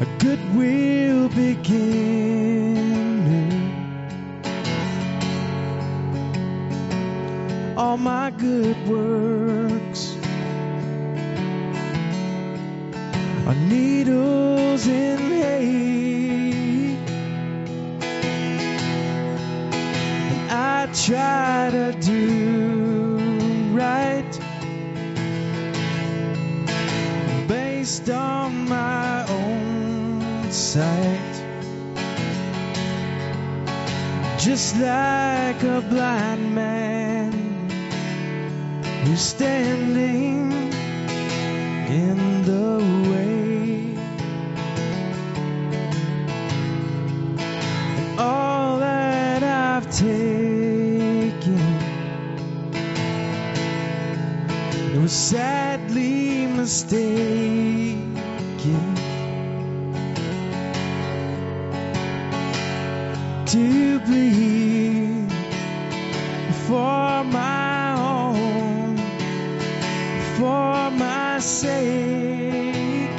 a goodwill beginner. All my good works are needles in hay, and I try to do right based on my own sight, just like a blind man who's standing in the way. And all that I've taken, it was sadly mistaken to bleed for my own, for my sake.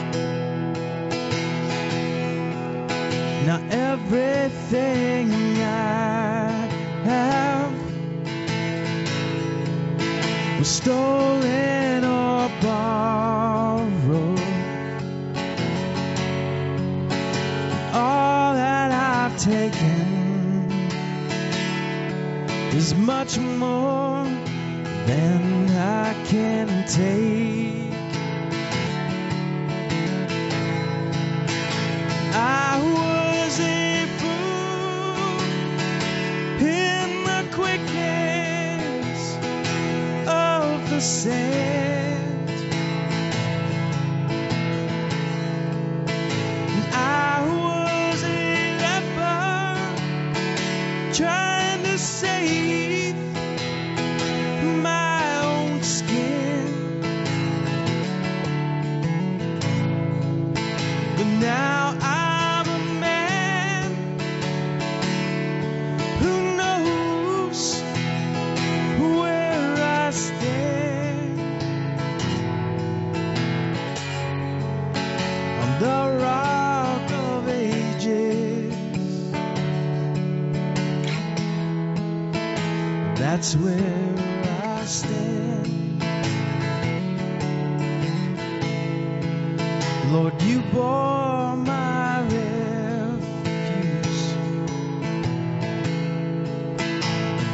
Now everything I have was stolen or borrowed. All that I've taken is much more than I can take. I was a fool in the quickness of the sand, and I was a leper trying to save my own skin. But now I'm a man who knows where I stand on the rock of ages. That's where I stand. Lord, you bore my refuse.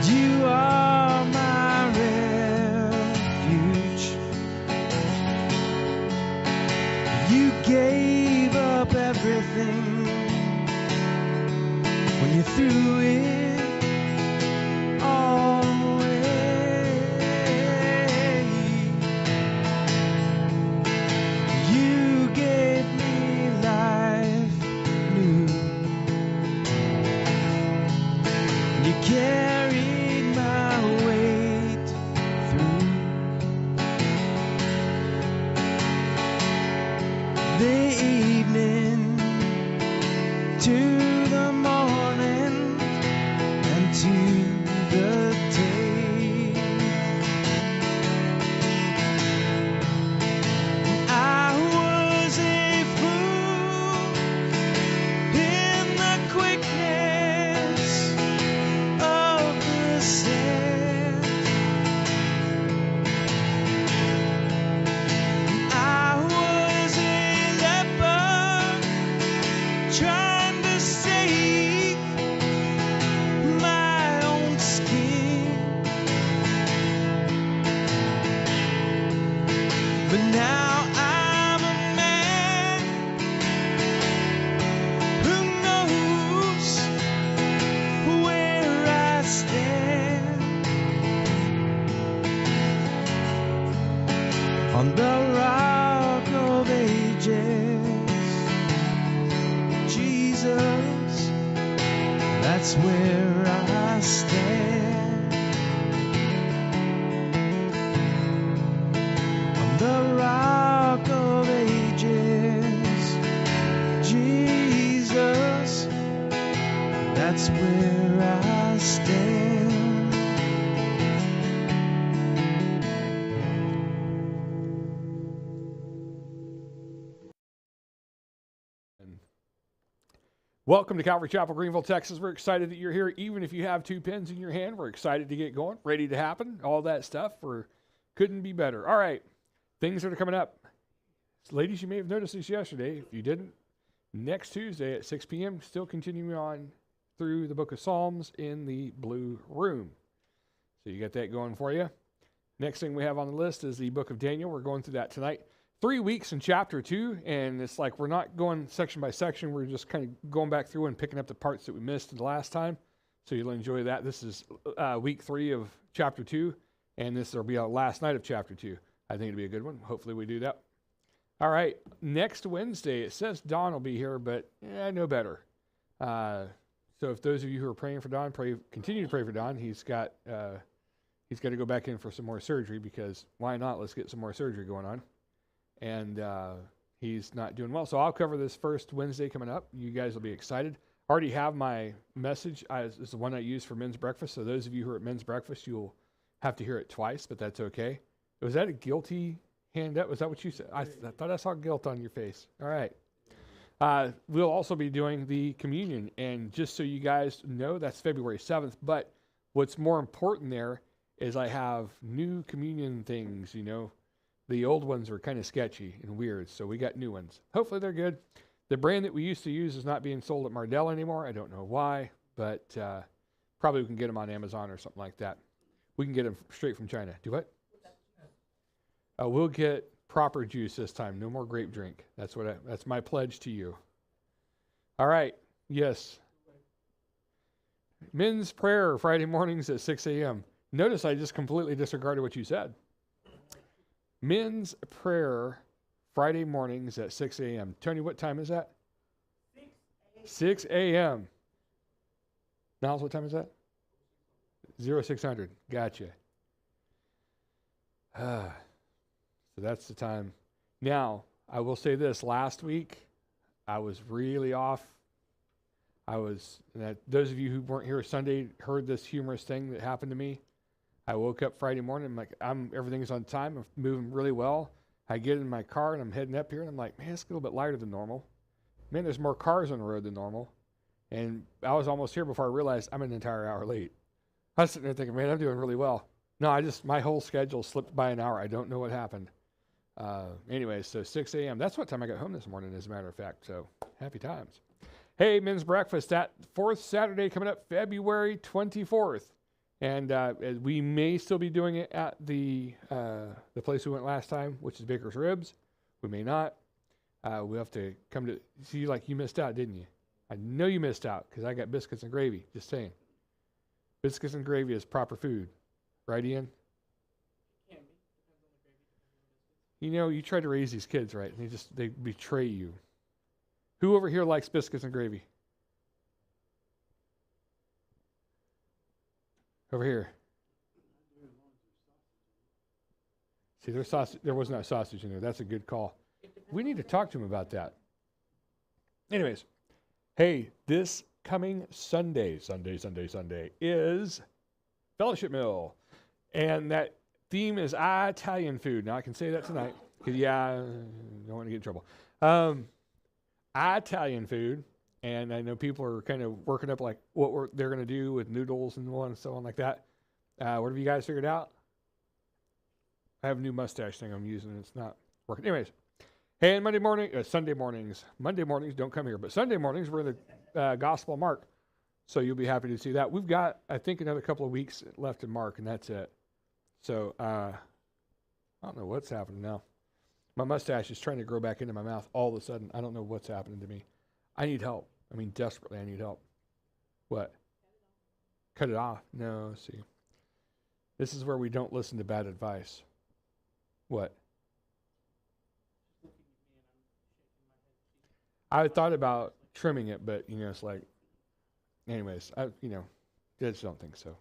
You are my refuge. You gave up everything when you threw it all away. You gave me life new. You carried my weight through the evening to the morning and to the day. I was a fool in the quickness of the sand. I was a leper trying to save my own skin. But now I'm a man who knows where I stand on the rock of ages. Jesus, that's where I stand. On the rock of ages. Jesus, that's where I stand. Welcome to Calvary Chapel Greenville, Texas. We're excited that you're here. Even if you have 2 pens in your hand, we're excited to get going, ready to happen, all that stuff. Couldn't be better. All right, things that are coming up. Ladies, you may have noticed this yesterday. If you didn't, next Tuesday at 6 p.m., still continuing on through the book of Psalms in the blue room. So you got that going for you. Next thing we have on the list is the book of Daniel. We're going through that tonight. 3 weeks in chapter 2, and it's like we're not going section by section. We're just kind of going back through and picking up the parts that we missed the last time. So you'll enjoy that. This is week 3 of chapter 2, and this will be our last night of chapter 2. I think it'll be a good one. Hopefully we do that. All right, next Wednesday, it says Don will be here, but I know better. So if those of you who are praying for Don, continue to pray for Don. He's got to go back in for some more surgery, because why not? Let's get some more surgery going on. And he's not doing well. So I'll cover this first Wednesday coming up. You guys will be excited. I already have my message. It's the one I use for men's breakfast. So those of you who are at men's breakfast, you'll have to hear it twice, but that's okay. Was that a guilty hand up? Was that what you said? I thought I saw guilt on your face. All right. We'll also be doing the communion. And just so you guys know, that's February 7th. But what's more important there is I have new communion things, you know. The old ones were kind of sketchy and weird, so we got new ones. Hopefully they're good. The brand that we used to use is not being sold at Mardell anymore. I don't know why, but probably we can get them on Amazon or something like that. We can get them straight from China. Do what? We'll get proper juice this time. No more grape drink. That's my pledge to you. All right. Yes. Men's prayer Friday mornings at 6 a.m. Notice I just completely disregarded what you said. Men's prayer Friday mornings at 6 a.m. Tony, what time is that? 6 a.m. Niles, what time is that? 0600. Gotcha. So that's the time. Now, I will say this. Last week, I was really off. Those of you who weren't here Sunday heard this humorous thing that happened to me. I woke up Friday morning, I'm like, everything's on time, I'm moving really well. I get in my car and I'm heading up here and I'm like, man, it's a little bit lighter than normal. Man, there's more cars on the road than normal. And I was almost here before I realized I'm an entire hour late. I was sitting there thinking, man, I'm doing really well. No, my whole schedule slipped by an hour. I don't know what happened. Anyway, so 6 a.m. That's what time I got home this morning, as a matter of fact. So happy times. Hey, men's breakfast, that 4th Saturday coming up, February 24th. And we may still be doing it at the place we went last time, which is Baker's Ribs. We may not. We'll have to come to see, like, you missed out, didn't you? I know you missed out because I got biscuits and gravy. Just saying. Biscuits and gravy is proper food. Right, Ian? It can be. Depends on the gravy. You know, you try to raise these kids, right? And they betray you. Who over here likes biscuits and gravy? Over here. See, there was no sausage in there. That's a good call. We need to talk to him about that. Anyways, hey, this coming Sunday is Fellowship Meal. And that theme is Italian food. Now, I can say that tonight because, I don't want to get in trouble. Italian food. And I know people are kind of working up like what they're going to do with noodles and so on like that. What have you guys figured out? I have a new mustache thing I'm using, and it's not working. Anyways, hey, and Sunday mornings, don't come here, but Sunday mornings we're in the Gospel of Mark. So you'll be happy to see that. We've got, I think, another couple of weeks left in Mark, and that's it. So I don't know what's happening now. My mustache is trying to grow back into my mouth all of a sudden. I don't know what's happening to me. I need help. I mean, desperately, I need help. What? Cut it off? No, see. This is where we don't listen to bad advice. What? I thought about trimming it, but, it's like, anyways, I just don't think so.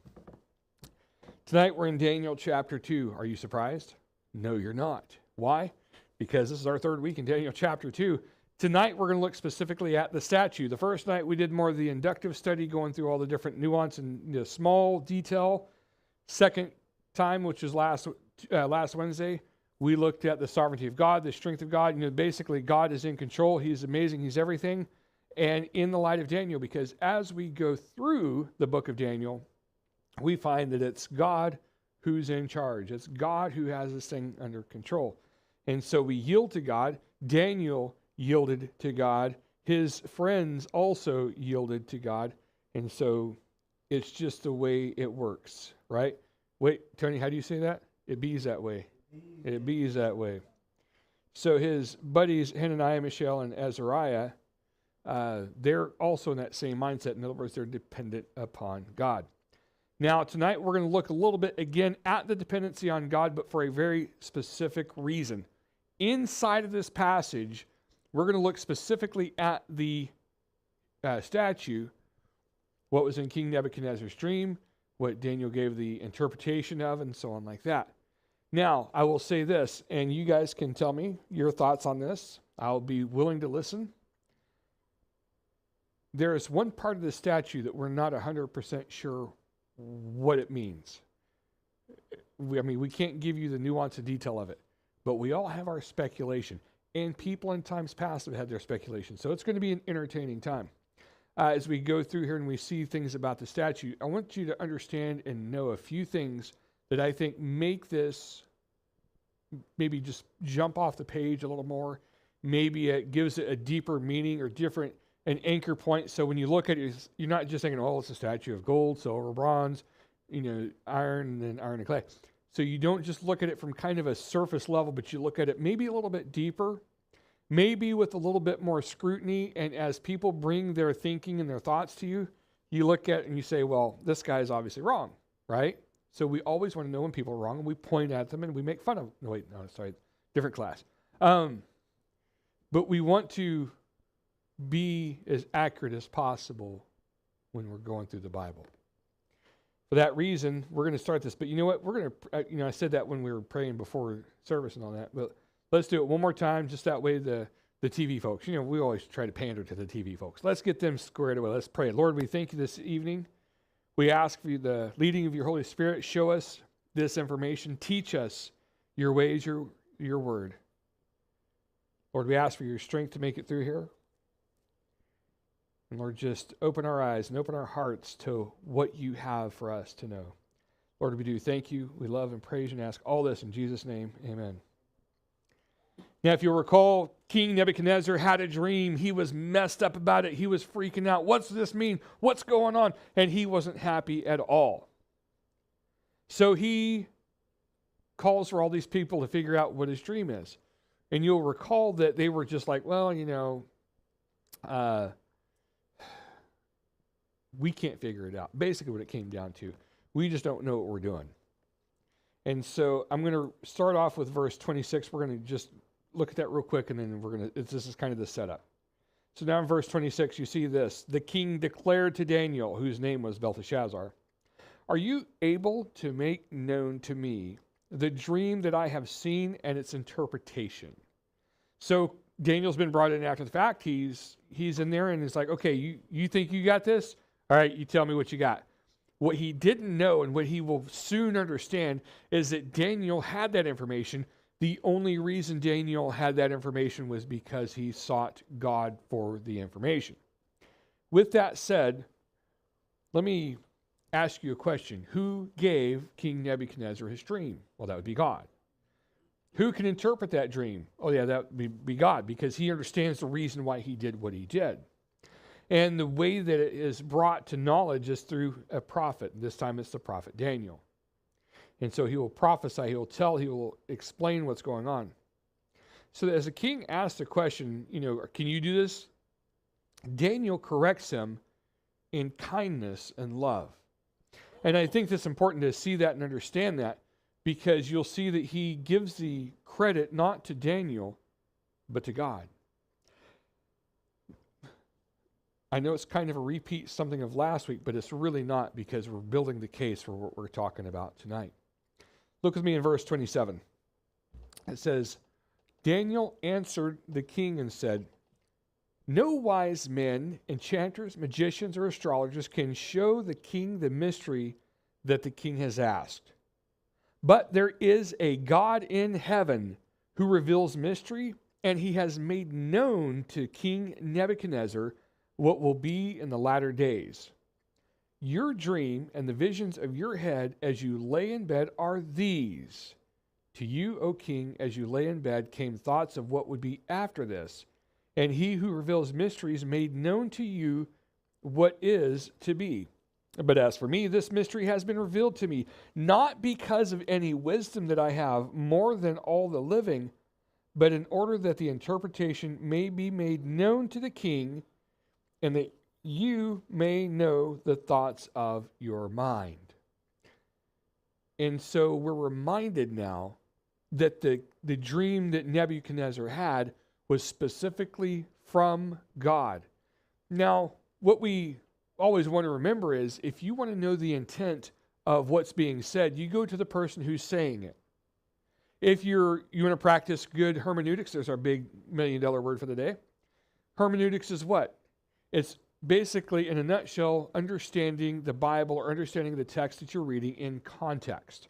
Tonight, we're in Daniel chapter 2. Are you surprised? No, you're not. Why? Because this is our 3rd week in Daniel chapter 2. Tonight, we're going to look specifically at the statue. The first night, we did more of the inductive study, going through all the different nuance and small detail. Second time, which was last Wednesday, we looked at the sovereignty of God, the strength of God. Basically, God is in control. He's amazing. He's everything. and in the light of Daniel, because as we go through the book of Daniel, we find that it's God who's in charge. It's God who has this thing under control. And so we yield to God. Daniel yielded to God. His friends also yielded to God. And so it's just the way it works, right? Wait, Tony, how do you say that? It bees that way. It bees that way. So his buddies, Hananiah, Mishael, and Azariah, they're also in that same mindset. In other words, they're dependent upon God. Now, tonight we're going to look a little bit again at the dependency on God, but for a very specific reason. Inside of this passage, we're going to look specifically at the statue, what was in King Nebuchadnezzar's dream, what Daniel gave the interpretation of, and so on like that. Now, I will say this, and you guys can tell me your thoughts on this. I'll be willing to listen. There is one part of the statue that we're not 100% sure what it means. We can't give you the nuance and detail of it, but we all have our speculation, and people in times past have had their speculation, so it's going to be an entertaining time. As we go through here and we see things about the statue, I want you to understand and know a few things that I think make this maybe just jump off the page a little more. Maybe it gives it a deeper meaning or different an anchor point. So when you look at it, you're not just thinking, oh, it's a statue of gold, silver, bronze, iron, and then iron and clay. So you don't just look at it from kind of a surface level, but you look at it maybe a little bit deeper, maybe with a little bit more scrutiny. And as people bring their thinking and their thoughts to you, you look at it and you say, well, this guy is obviously wrong, right? So we always want to know when people are wrong, and we point at them and we make fun of them. Different class. But we want to be as accurate as possible when we're going through the Bible. For that reason, we're going to start this. But you know what? We're going to, I said that when we were praying before service and all that. But let's do it one more time, just that way the TV folks. We always try to pander to the TV folks. Let's get them squared away. Let's pray. Lord, we thank you this evening. We ask for the leading of your Holy Spirit. Show us this information. Teach us your ways, your word. Lord, we ask for your strength to make it through here. And Lord, just open our eyes and open our hearts to what you have for us to know. Lord, we do thank you. We love and praise you and ask all this in Jesus' name. Amen. Now, if you'll recall, King Nebuchadnezzar had a dream. He was messed up about it. He was freaking out. What's this mean? What's going on? And he wasn't happy at all. So he calls for all these people to figure out what his dream is. And you'll recall that they were just like, well, we can't figure it out. Basically what it came down to. We just don't know what we're doing. And so I'm going to start off with verse 26. We're going to just look at that real quick, and then this is kind of the setup. So now in verse 26, you see this. The king declared to Daniel, whose name was Belteshazzar, "Are you able to make known to me the dream that I have seen and its interpretation?" So Daniel's been brought in after the fact. He's in there, and he's like, okay, you think you got this? All right, you tell me what you got. What he didn't know, and what he will soon understand, is that Daniel had that information. The only reason Daniel had that information was because he sought God for the information. With that said, let me ask you a question. Who gave King Nebuchadnezzar his dream? Well, that would be God. Who can interpret that dream? Oh yeah, that would be God, because he understands the reason why he did what he did. And the way that it is brought to knowledge is through a prophet. This time it's the prophet Daniel. And so he will prophesy, he will explain what's going on. So as the king asks the question, can you do this? Daniel corrects him in kindness and love. And I think it's important to see that and understand that, because you'll see that he gives the credit not to Daniel, but to God. I know it's kind of a repeat something of last week, but it's really not, because we're building the case for what we're talking about tonight. Look with me in verse 27. It says, Daniel answered the king and said, "No wise men, enchanters, magicians, or astrologers can show the king the mystery that the king has asked. But there is a God in heaven who reveals mystery, and he has made known to King Nebuchadnezzar what will be in the latter days. Your dream and the visions of your head as you lay in bed are these. To you, O king, as you lay in bed, came thoughts of what would be after this. And he who reveals mysteries made known to you what is to be. But as for me, this mystery has been revealed to me, not because of any wisdom that I have more than all the living, but in order that the interpretation may be made known to the king, and that you may know the thoughts of your mind. And so we're reminded now that the dream that Nebuchadnezzar had was specifically from God. Now, what we always want to remember is if you want to know the intent of what's being said, you go to the person who's saying it. If you want to practice good hermeneutics, there's our big $1 million word for the day. Hermeneutics is what? It's basically, in a nutshell, understanding the Bible or understanding the text that you're reading in context.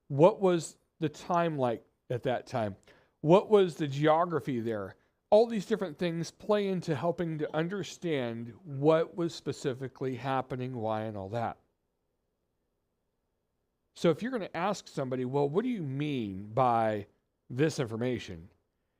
What was the time like at that time? What was the geography there? All these different things play into helping to understand what was specifically happening, why, and all that. So if you're going to ask somebody, well, what do you mean by this information?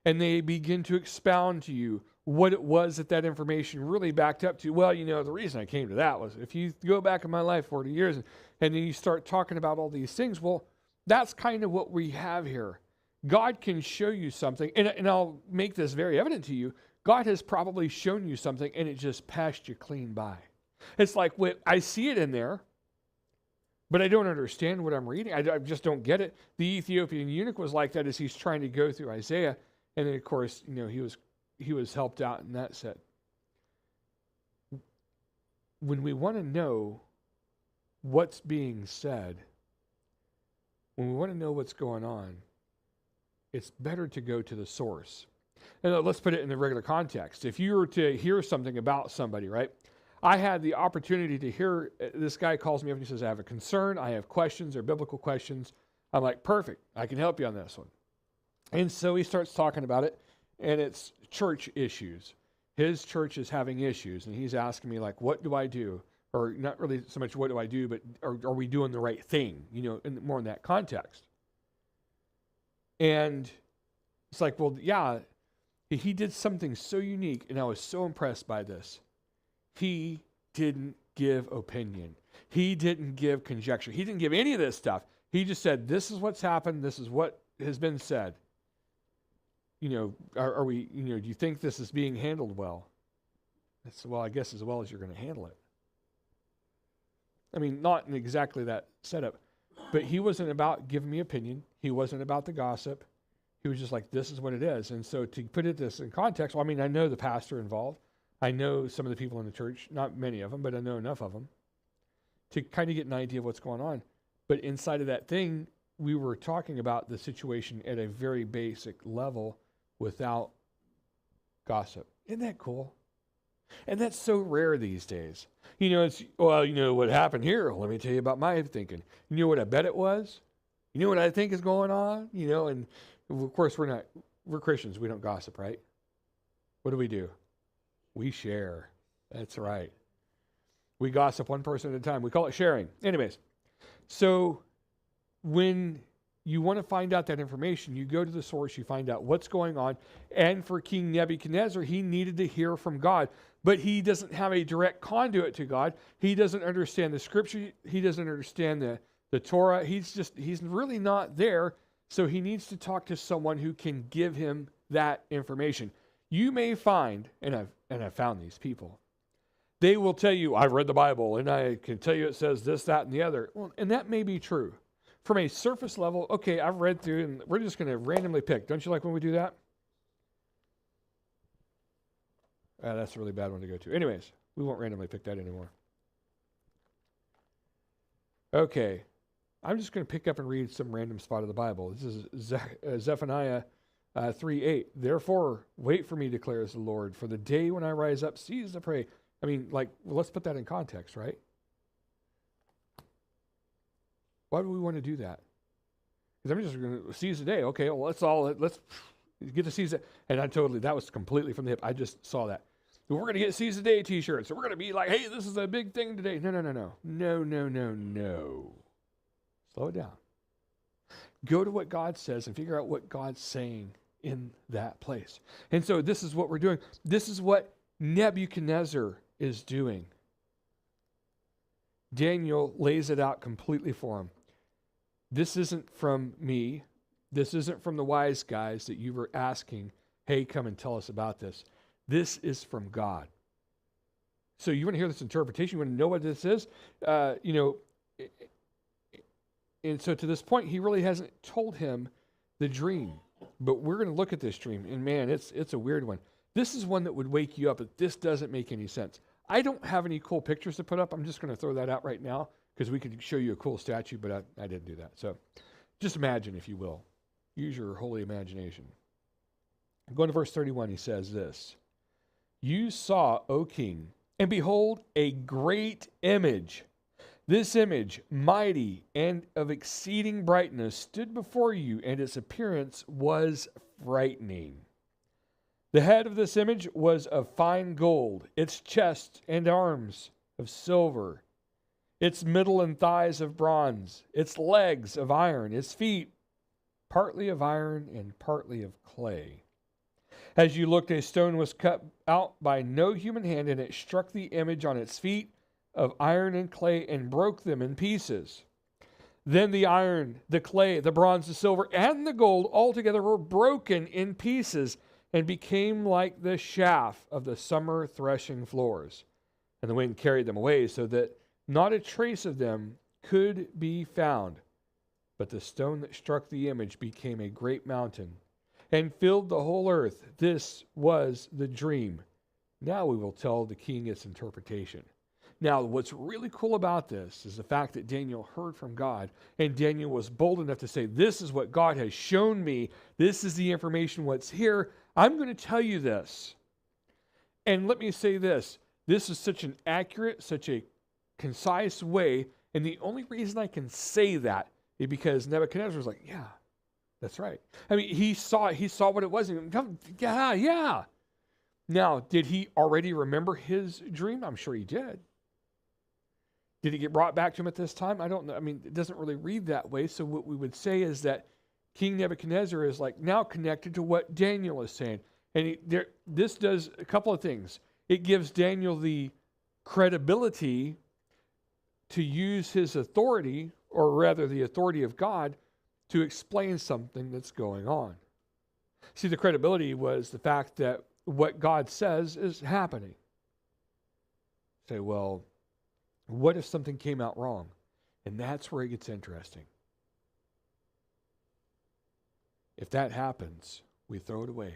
And they begin to expound to you what it was that information really backed up to. Well, the reason I came to that was if you go back in my life 40 years and then you start talking about all these things, well, that's kind of what we have here. God can show you something, and I'll make this very evident to you. God has probably shown you something, and it just passed you clean by. It's like, I see it in there, but I don't understand what I'm reading. I just don't get it. The Ethiopian eunuch was like that as he's trying to go through Isaiah, and then, of course, he was helped out in that set. When we want to know what's being said, when we want to know what's going on, it's better to go to the source. And let's put it in the regular context. If you were to hear something about somebody, right? I had the opportunity to hear, this guy calls me up and he says, I have a concern, I have questions, or biblical questions. I'm like, perfect, I can help you on this one. And so he starts talking about it, and it's church issues. His church is having issues, and he's asking me, like, what do I do? Or not really so much what do I do, but are we doing the right thing? More in that context. And it's like, well, yeah, he did something so unique, and I was so impressed by this. He didn't give opinion. He didn't give conjecture. He didn't give any of this stuff. He just said, this is what's happened. This is what has been said. Are we, do you think this is being handled well? I said, well, I guess as well as you're going to handle it. I mean, not in exactly that setup, but he wasn't about giving me opinion. He wasn't about the gossip. He was just like, this is what it is. And so to put this in context, well, I mean, I know the pastor involved. I know some of the people in the church, not many of them, but I know enough of them to kind of get an idea of what's going on. But inside of that thing, we were talking about the situation at a very basic level without gossip. Isn't that cool? And that's so rare these days. It's, well, what happened here? Let me tell you about my thinking. You know what I bet it was? You know what I think is going on? And of course we're Christians. We don't gossip, right? What do? We share. That's right. We gossip one person at a time. We call it sharing. Anyways, so when you want to find out that information, you go to the source, you find out what's going on. And for King Nebuchadnezzar, he needed to hear from God, but he doesn't have a direct conduit to God. He doesn't understand the scripture. He doesn't understand the Torah. He's really not there. So he needs to talk to someone who can give him that information. You may find, and I've found these people, they will tell you, I've read the Bible, and I can tell you it says this, that, and the other. Well, and that may be true. From a surface level, okay, I've read through, and we're just going to randomly pick. Don't you like when we do that? That's a really bad one to go to. Anyways, we won't randomly pick that anymore. Okay, I'm just going to pick up and read some random spot of the Bible. This is Zephaniah 3:8. Therefore, wait for me, declares the Lord, for the day when I rise up, seize the prey. I mean, let's put that in context, right? Why do we want to do that? Because I'm just going to seize the day. Okay, well, let's get to seize it. And that was completely from the hip. I just saw that. We're going to get Seize the Day t-shirts. So we're going to be like, hey, this is a big thing today. No. No. Slow it down. Go to what God says and figure out what God's saying in that place. And so this is what we're doing. This is what Nebuchadnezzar is doing. Daniel lays it out completely for him. This isn't from me. This isn't from the wise guys that you were asking, hey, come and tell us about this. This is from God. So you want to hear this interpretation? You want to know what this is? And so to this point, he really hasn't told him the dream. But we're going to look at this dream, and man, it's a weird one. This is one that would wake you up, but this doesn't make any sense. I don't have any cool pictures to put up. I'm just going to throw that out right now because we could show you a cool statue, but I didn't do that. So just imagine, if you will. Use your holy imagination. Going to verse 31, he says this. You saw, O king, and behold, a great image. This image, mighty and of exceeding brightness, stood before you, and its appearance was frightening. The head of this image was of fine gold, its chest and arms of silver, its middle and thighs of bronze, its legs of iron, its feet partly of iron and partly of clay. As you looked, a stone was cut out by no human hand, and it struck the image on its feet of iron and clay and broke them in pieces. Then the iron, the clay, the bronze, the silver, and the gold altogether were broken in pieces and became like the chaff of the summer threshing floors. And the wind carried them away, so that not a trace of them could be found. But the stone that struck the image became a great mountain and filled the whole earth. This was the dream. Now we will tell the king its interpretation. Now, what's really cool about this is the fact that Daniel heard from God, and Daniel was bold enough to say, this is what God has shown me. This is the information, what's here. I'm going to tell you this. And let me say this. This is such an accurate, such a concise way, and the only reason I can say that is because Nebuchadnezzar was like, yeah, that's right. I mean, he saw what it was. And yeah. Now, did he already remember his dream? I'm sure he did. Did it get brought back to him at this time? I don't know. I mean, it doesn't really read that way. So what we would say is that King Nebuchadnezzar is like now connected to what Daniel is saying. And this does a couple of things. It gives Daniel the credibility to use his authority, or rather the authority of God, to explain something that's going on. See, the credibility was the fact that what God says is happening. Say, well, what if something came out wrong? And that's where it gets interesting. If that happens, we throw it away.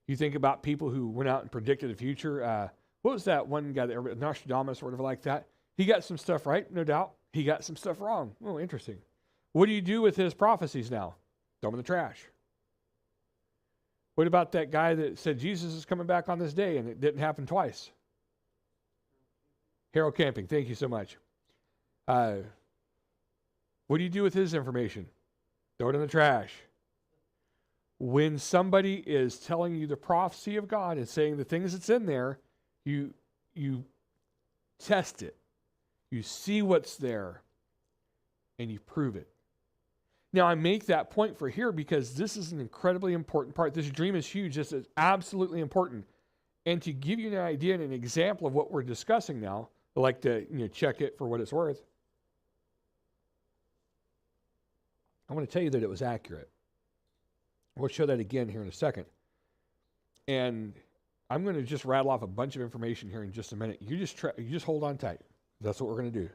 You think about people who went out and predicted the future. What was that one guy, that Nostradamus or whatever like that? He got some stuff right, no doubt. He got some stuff wrong. Oh, interesting. What do you do with his prophecies now? Throw them in the trash. What about that guy that said Jesus is coming back on this day and it didn't happen twice? Harold Camping, thank you so much. What do you do with his information? Throw it in the trash. When somebody is telling you the prophecy of God and saying the things that's in there, you test it. You see what's there, and you prove it. Now, I make that point for here because this is an incredibly important part. This dream is huge. This is absolutely important. And to give you an idea and an example of what we're discussing now, I like to check it for what it's worth. I want to tell you that it was accurate. We'll show that again here in a second. And I'm going to just rattle off a bunch of information here in just a minute. You just hold on tight. That's what we're going to do.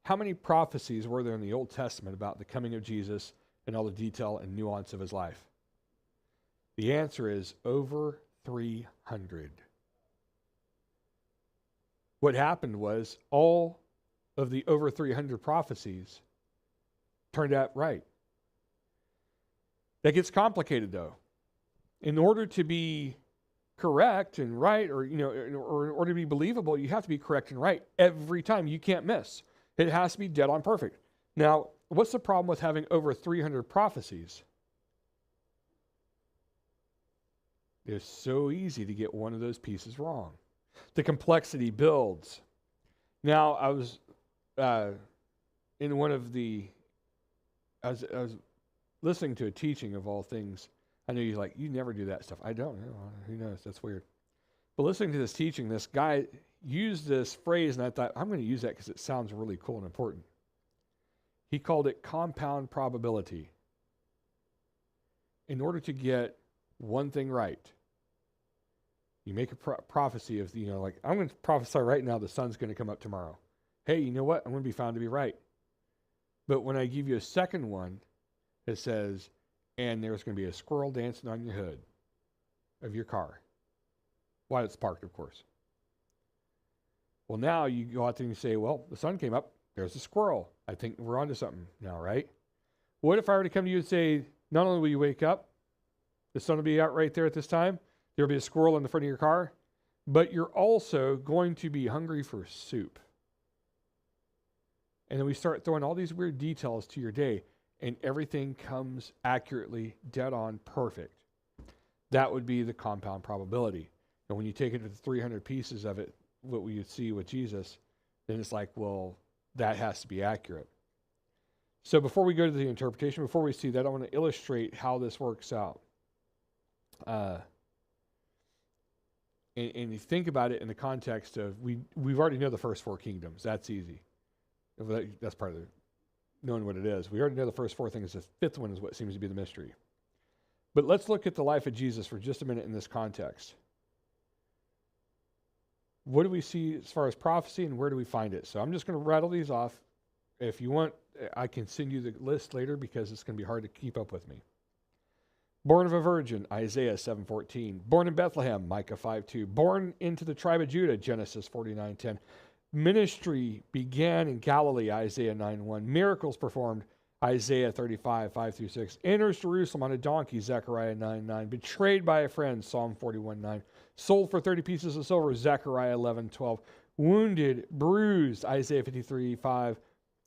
How many prophecies were there in the Old Testament about the coming of Jesus and all the detail and nuance of his life? The answer is over 300. What happened was all of the over 300 prophecies turned out right. That gets complicated, though. In order to be correct and right, or in order to be believable, you have to be correct and right every time. You can't miss. It has to be dead on perfect. Now, what's the problem with having over 300 prophecies? It's so easy to get one of those pieces wrong. The complexity builds. Now, I was in one of the, I was listening to a teaching of all things. I know you're like, you never do that stuff. I don't know. Who knows? That's weird. But listening to this teaching, this guy used this phrase, and I thought, I'm going to use that because it sounds really cool and important. He called it compound probability. In order to get one thing right, you make a prophecy of, like, I'm going to prophesy right now the sun's going to come up tomorrow. Hey, you know what? I'm going to be found to be right. But when I give you a second one, it says, and there's going to be a squirrel dancing on your hood of your car. While it's parked, of course. Well, now you go out there and you say, well, the sun came up. There's a squirrel. I think we're onto something now, right? What if I were to come to you and say, not only will you wake up, the sun will be out right there at this time, there'll be a squirrel in the front of your car, but you're also going to be hungry for soup. And then we start throwing all these weird details to your day, and everything comes accurately, dead on, perfect. That would be the compound probability. And when you take it to the 300 pieces of it, what we see with Jesus, then it's like, well, that has to be accurate. So before we go to the interpretation, before we see that, I want to illustrate how this works out. And you think about it in the context of, we've already know the first four kingdoms. That's easy. That's part of knowing what it is. We already know the first four things. The fifth one is what seems to be the mystery. But let's look at the life of Jesus for just a minute in this context. What do we see as far as prophecy, and where do we find it? So I'm just going to rattle these off. If you want, I can send you the list later because it's going to be hard to keep up with me. Born of a virgin, Isaiah 7:14. Born in Bethlehem, Micah 5:2. Born into the tribe of Judah, Genesis 49:10. Ministry began in Galilee, Isaiah 9:1. Miracles performed, Isaiah 35:5-6. Enters Jerusalem on a donkey, Zechariah 9:9. Betrayed by a friend, Psalm 41:9. Sold for 30 pieces of silver, Zechariah 11:12. Wounded, bruised, Isaiah 53:5.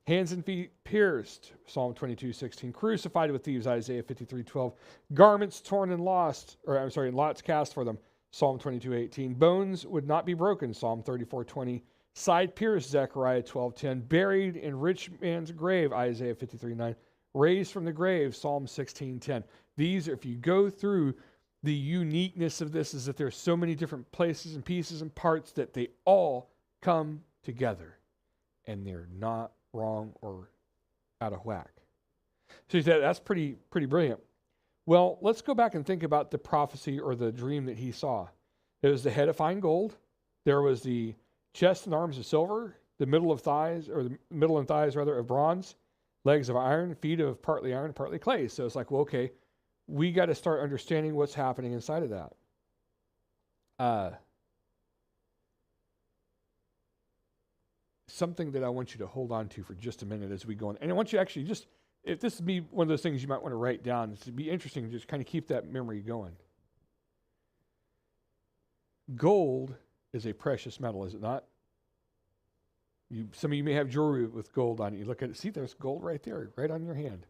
Hands and feet pierced, Psalm 22:16. Crucified with thieves, Isaiah 53:12. Garments torn and lots cast for them, Psalm 22:18. Bones would not be broken, Psalm 34:20. Side pierced, Zechariah 12:10. Buried in rich man's grave, Isaiah 53:9. Raised from the grave, Psalm 16:10. These, if you go through the uniqueness of this, is that there's so many different places and pieces and parts that they all come together, and they're not wrong or out of whack. So he said that's pretty brilliant. Well, let's go back and think about the prophecy or the dream that he saw. It was the head of fine gold. There was the chest and arms of silver, the middle and thighs of bronze, legs of iron, feet of partly iron, partly clay. So it's like, well, okay, we got to start understanding what's happening inside of that. Something that I want you to hold on to for just a minute as we go on. And I want you to actually just, if this would be one of those things you might want to write down, it'd be interesting to just kind of keep that memory going. Gold is a precious metal, is it not? Some of you may have jewelry with gold on it. You look at it, see, there's gold right there, right on your hand.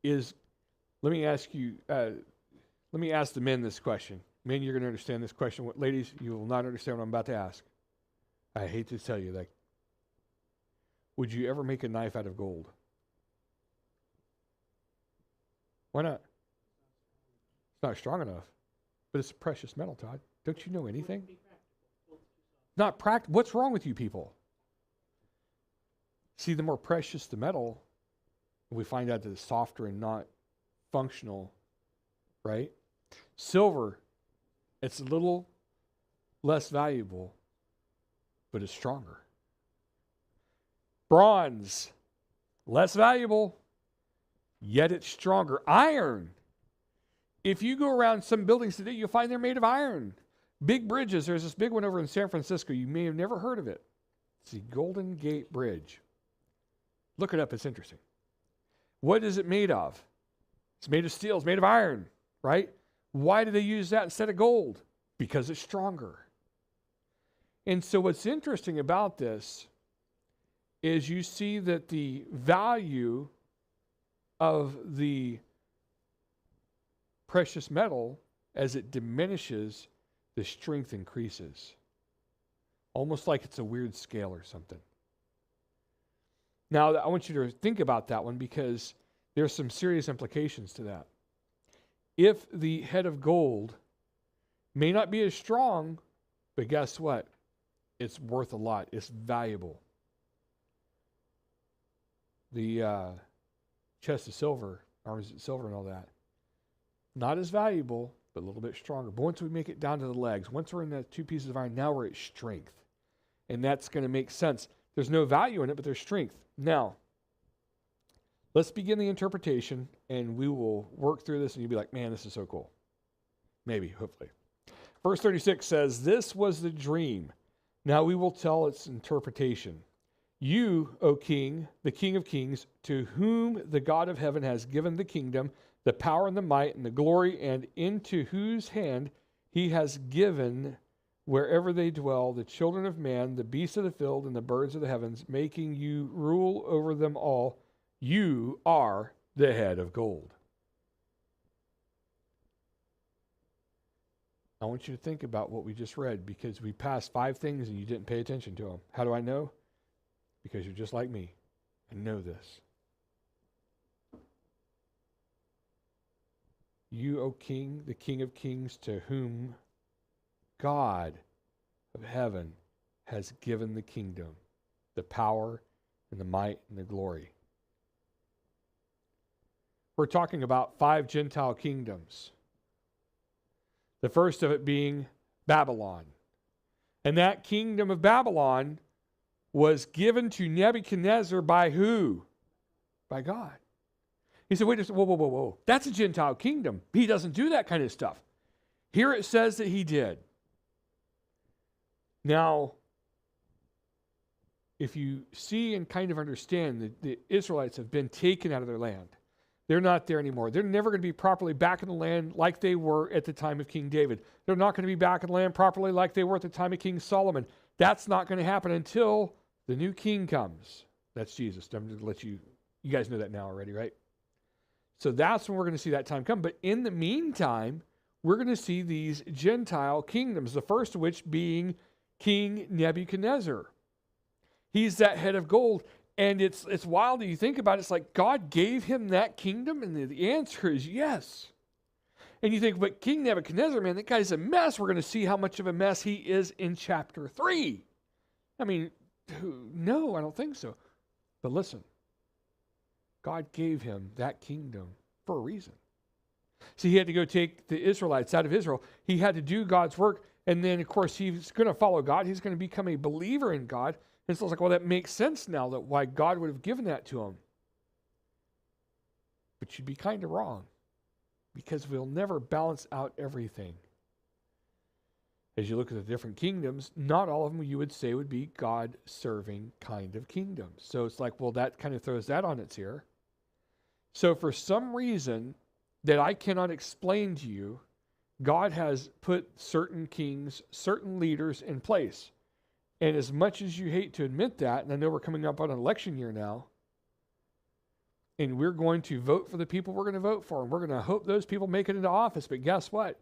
Let me ask the men this question. Men, you're going to understand this question. Ladies, you will not understand what I'm about to ask. I hate to tell you that. Would you ever make a knife out of gold? Why not? It's not strong enough. But it's a precious metal, Todd. Don't you know anything? Not practical. What's wrong with you people? See, the more precious the metal, we find out that it's softer and not functional, right? Silver, it's a little less valuable, but it's stronger. Bronze, less valuable, yet it's stronger. Iron, if you go around some buildings today, you'll find they're made of iron. Big bridges, there's this big one over in San Francisco. You may have never heard of it. It's the Golden Gate Bridge. Look it up, it's interesting. What is it made of? It's made of steel, it's made of iron, right? Why do they use that instead of gold? Because it's stronger. And so what's interesting about this is you see that the value of the precious metal, as it diminishes, the strength increases. Almost like it's a weird scale or something. Now, I want you to think about that one because there's some serious implications to that. If the head of gold may not be as strong, but guess what? It's worth a lot. It's valuable. The chest of silver, arms of silver and all that, not as valuable, but a little bit stronger. But once we make it down to the legs, once we're in the 2 pieces of iron, now we're at strength. And that's going to make sense. There's no value in it, but there's strength. Now, let's begin the interpretation, and we will work through this, and you'll be like, man, this is so cool. Maybe, hopefully. Verse 36 says, this was the dream. Now we will tell its interpretation. You, O king, the king of kings, to whom the God of heaven has given the kingdom, the power and the might and the glory, and into whose hand he has given wherever they dwell, the children of man, the beasts of the field, and the birds of the heavens, making you rule over them all. You are the head of gold. I want you to think about what we just read, because we passed 5 things and you didn't pay attention to them. How do I know? Because you're just like me. I know this. You, O king, the king of kings, to whom God of heaven has given the kingdom, the power and the might and the glory. We're talking about 5 Gentile kingdoms. The first of it being Babylon. And that kingdom of Babylon was given to Nebuchadnezzar by who? By God. He said, wait a second, whoa. That's a Gentile kingdom. He doesn't do that kind of stuff. Here it says that he did. Now, if you see and kind of understand that the Israelites have been taken out of their land. They're not there anymore. They're never going to be properly back in the land like they were at the time of King David. They're not going to be back in the land properly like they were at the time of King Solomon. That's not going to happen until the new king comes. That's Jesus. I'm going to let you guys know that now already, right? So that's when we're going to see that time come. But in the meantime, we're going to see these Gentile kingdoms, the first of which being King Nebuchadnezzar. He's that head of gold. And it's wild that you think about it. It's like God gave him that kingdom, and the answer is yes. And you think, but King Nebuchadnezzar, man, that guy's a mess. We're going to see how much of a mess he is in chapter 3. I mean, no, I don't think so. But listen, God gave him that kingdom for a reason. See, he had to go take the Israelites out of Israel. He had to do God's work. And then, of course, he's going to follow God. He's going to become a believer in God. And so it's like, well, that makes sense now that why God would have given that to him. But you'd be kind of wrong, because we'll never balance out everything. As you look at the different kingdoms, not all of them you would say would be God-serving kind of kingdoms. So it's like, well, that kind of throws that on its ear. So for some reason that I cannot explain to you, God has put certain kings, certain leaders in place. And as much as you hate to admit that, and I know we're coming up on an election year now, and we're going to vote for the people we're going to vote for, and we're going to hope those people make it into office. But guess what?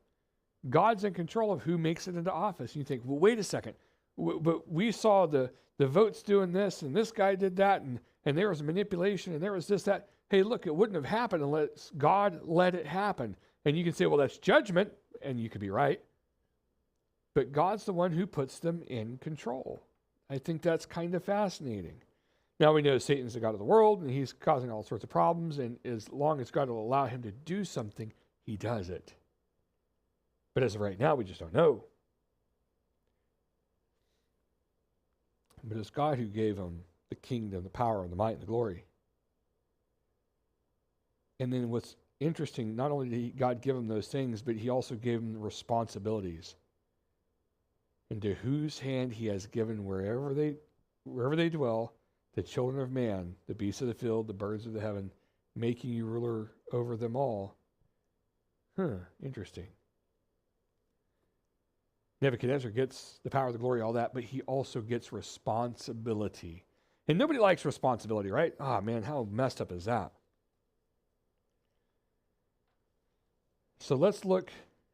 God's in control of who makes it into office. And you think, well, wait a second. But we saw the votes doing this, and this guy did that, and there was manipulation, and there was this, that. Hey, look, it wouldn't have happened unless God let it happen. And you can say, well, that's judgment, and you could be right. But God's the one who puts them in control. I think that's kind of fascinating. Now we know Satan's the god of the world, and he's causing all sorts of problems, and as long as God will allow him to do something, he does it. But as of right now, we just don't know. But it's God who gave him the kingdom, the power, and the might, and the glory. And then what's interesting, not only did God give him those things, but he also gave him the responsibilities. Into whose hand he has given wherever they dwell, the children of man, the beasts of the field, the birds of the heaven, making you ruler over them all. Interesting. Nebuchadnezzar gets the power, the glory, all that, but he also gets responsibility. And nobody likes responsibility, right? Man, how messed up is that? So let's look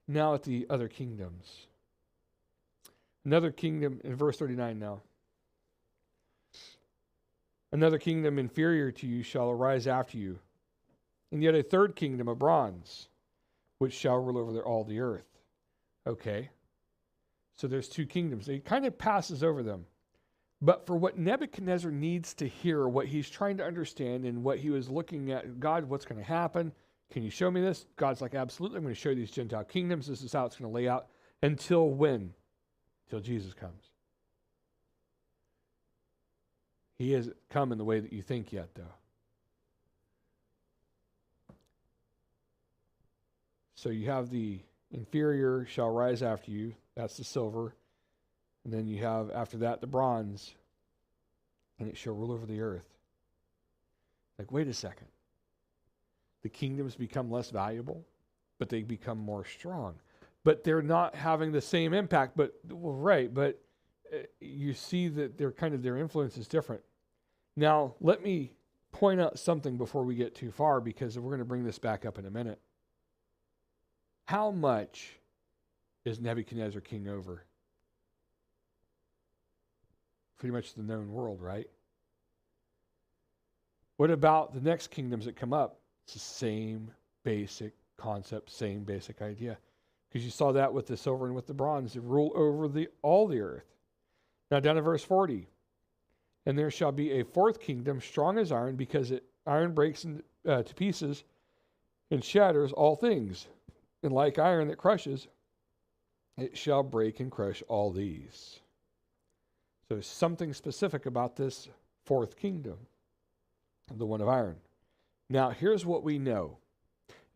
now at the other kingdoms. Another kingdom in verse 39 now. Another kingdom inferior to you shall arise after you, and yet a third kingdom of bronze, which shall rule over all the earth. Okay. So there's two kingdoms. It kind of passes over them. But for what Nebuchadnezzar needs to hear, what he's trying to understand and what he was looking at, God, what's going to happen? Can you show me this? God's like, absolutely. I'm going to show you these Gentile kingdoms. This is how it's going to lay out. Until when? Until Jesus comes. He hasn't come in the way that you think yet, though. So you have the inferior shall rise after you. That's the silver. And then you have, after that, the bronze. And it shall rule over the earth. Like, wait a second. The kingdoms become less valuable, but they become more strong. But they're not having the same impact. But, well, right, but you see that their influence is different. Now, let me point out something before we get too far, because we're going to bring this back up in a minute. How much is Nebuchadnezzar king over? Pretty much the known world, right? What about the next kingdoms that come up? It's the same basic concept, same basic idea. Because you saw that with the silver and with the bronze. They rule over all the earth. Now down to verse 40. And there shall be a fourth kingdom, strong as iron, because iron breaks to pieces and shatters all things. And like iron that crushes, it shall break and crush all these. So there's something specific about this fourth kingdom, the one of iron. Now, here's what we know.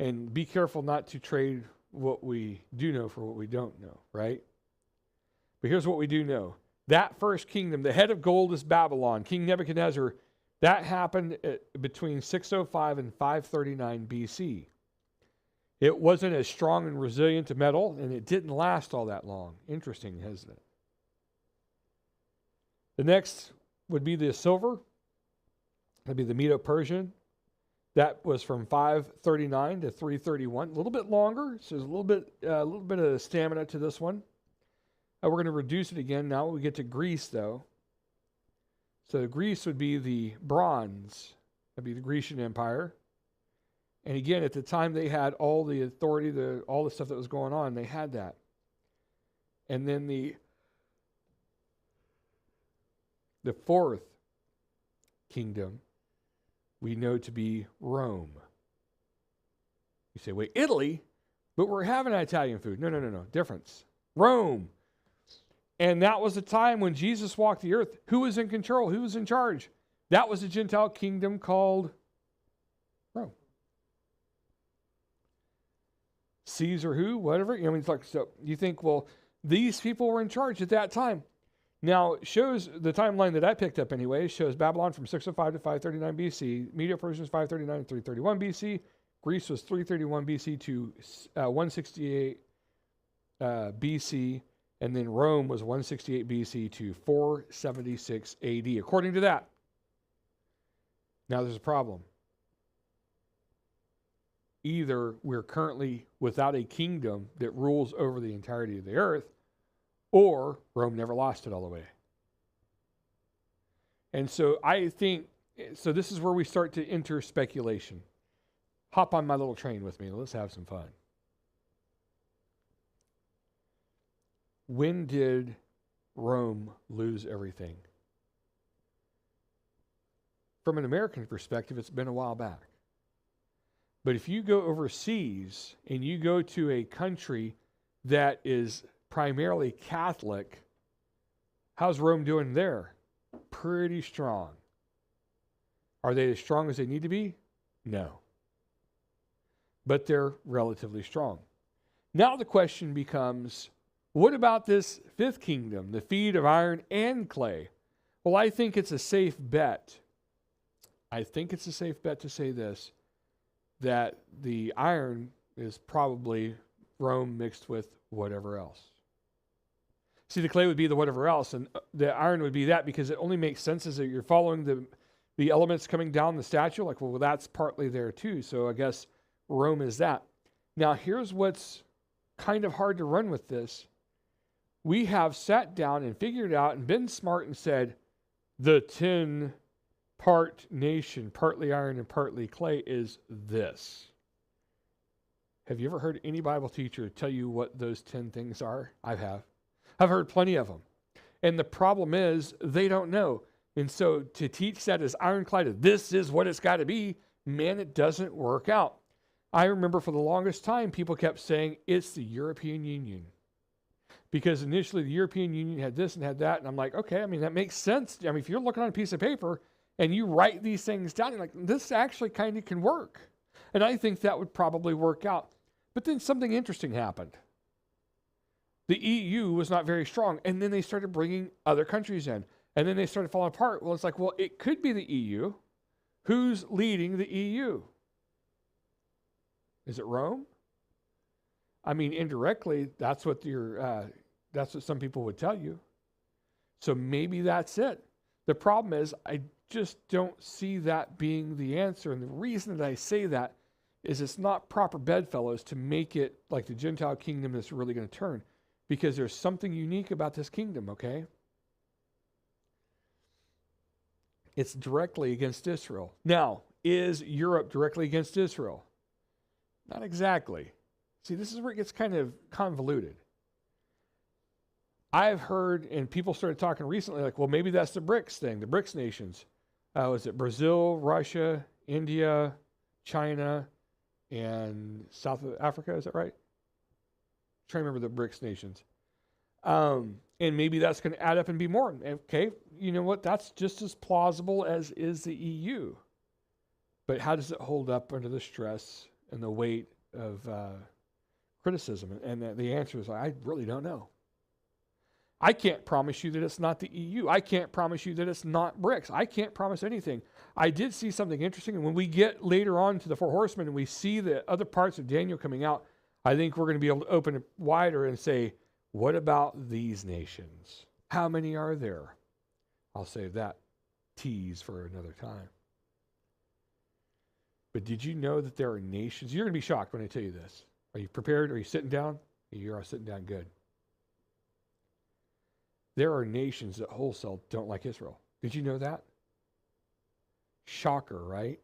And be careful not to trade what we do know for what we don't know, right? But here's what we do know. That first kingdom, the head of gold is Babylon, King Nebuchadnezzar. That happened between 605 and 539 BC. It wasn't as strong and resilient to metal, and it didn't last all that long. Interesting, isn't it? The next would be the silver. That'd be the Medo-Persian. That was from 539 to 331. A little bit longer, so there's a little bit of stamina to this one. We're going to reduce it again now when we get to Greece, though. So Greece would be the bronze. That'd be the Grecian Empire. And again, at the time they had all the authority, all the stuff that was going on, they had that. And then the fourth kingdom we know to be Rome. You say, wait, Italy? But we're having Italian food. No. Difference. Rome. And that was the time when Jesus walked the earth. Who was in control? Who was in charge? That was a Gentile kingdom called Rome. Caesar who? Whatever. It's like, so you think, well, these people were in charge at that time. Now, it shows the timeline that I picked up anyway, shows Babylon from 605 to 539 BC, Medo-Persia is 539 to 331 BC, Greece was 331 BC to 168 BC, and then Rome was 168 BC to 476 AD, according to that. Now, there's a problem. Either we're currently without a kingdom that rules over the entirety of the earth, or Rome never lost it all the way. And so I think, so this is where we start to enter speculation. Hop on my little train with me. Let's have some fun. When did Rome lose everything? From an American perspective, it's been a while back. But if you go overseas and you go to a country that is primarily Catholic, how's Rome doing there? Pretty strong. Are they as strong as they need to be? No. But they're relatively strong. Now the question becomes, what about this fifth kingdom, the feet of iron and clay? Well, I think it's a safe bet. I think it's a safe bet to say this, that the iron is probably Rome mixed with whatever else. See, the clay would be the whatever else, and the iron would be that, because it only makes sense as that you're following the elements coming down the statue. Like, well, that's partly there too. So I guess Rome is that. Now, here's what's kind of hard to run with this. We have sat down and figured out and been smart and said, the 10-part nation, partly iron and partly clay, is this. Have you ever heard any Bible teacher tell you what those 10 things are? I have. I've heard plenty of them. And the problem is they don't know. And so to teach that as ironclad, this is what it's got to be, man, it doesn't work out. I remember for the longest time, people kept saying it's the European Union. Because initially the European Union had this and had that. And I'm like, okay, I mean, that makes sense. I mean, if you're looking on a piece of paper and you write these things down, you're like, this actually kind of can work. And I think that would probably work out. But then something interesting happened. The EU was not very strong. And then they started bringing other countries in. And then they started falling apart. Well, it's like, well, it could be the EU. Who's leading the EU? Is it Rome? I mean, indirectly, that's what some people would tell you. So maybe that's it. The problem is, I just don't see that being the answer. And the reason that I say that is it's not proper bedfellows to make it like the Gentile kingdom that's really going to turn. Because there's something unique about this kingdom, okay? It's directly against Israel. Now, is Europe directly against Israel? Not exactly. See, this is where it gets kind of convoluted. I've heard, and people started talking recently, like, well, maybe that's the BRICS thing, the BRICS nations. Was it Brazil, Russia, India, China, and South Africa? Is that right? I'm trying to remember the BRICS nations. And maybe that's going to add up and be more. Okay, you know what? That's just as plausible as is the EU. But how does it hold up under the stress and the weight of criticism? And the answer is, I really don't know. I can't promise you that it's not the EU. I can't promise you that it's not BRICS. I can't promise anything. I did see something interesting. And when we get later on to the Four Horsemen and we see the other parts of Daniel coming out, I think we're going to be able to open it wider and say, what about these nations? How many are there? I'll save that tease for another time. But did you know that there are nations? You're going to be shocked when I tell you this. Are you prepared? Are you sitting down? You're sitting down good. There are nations that wholesale don't like Israel. Did you know that? Shocker, right?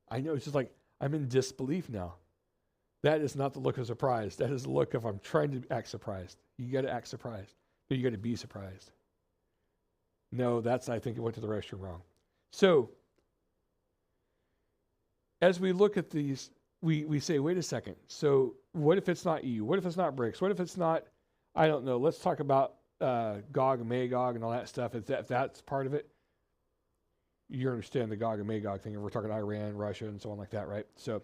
I know, it's just like, I'm in disbelief now. That is not the look of surprise. That is the look of I'm trying to act surprised. You got to act surprised. No, you got to be surprised. No, I think it went to the restroom wrong. So, as we look at these, we say, wait a second. So, what if it's not EU? What if it's not BRICS? What if it's not, I don't know, let's talk about Gog and Magog and all that stuff. If that's part of it, you understand the Gog and Magog thing. We're talking Iran, Russia, and so on like that, right? So,